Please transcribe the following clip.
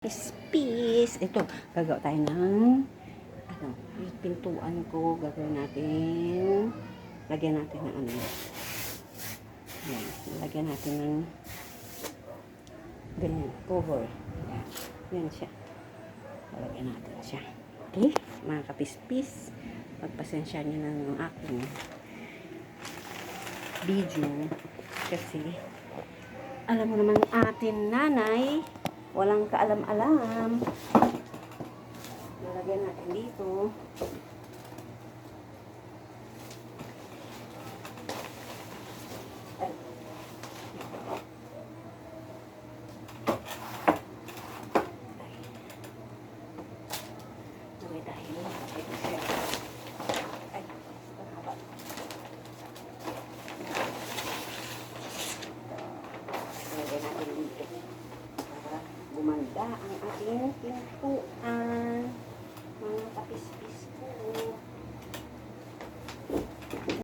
Peace. Ito, gagawa tayo ng yung pintuan ko, gagawin natin. Lagyan natin ng Yan, lagyan natin ng ganyan, cover. Yan siya. Lagyan natin siya. Okay, mga kapispis, pagpasensya nyo na ng aking video kasi alam mo naman atin nanay, walang kaalam-alam. Nalagyan natin dito. Ay. Lagay tayo. Ay, haba. Lagay natin dito. Para gumanda ang ating pintuan. Mga kapispis ko.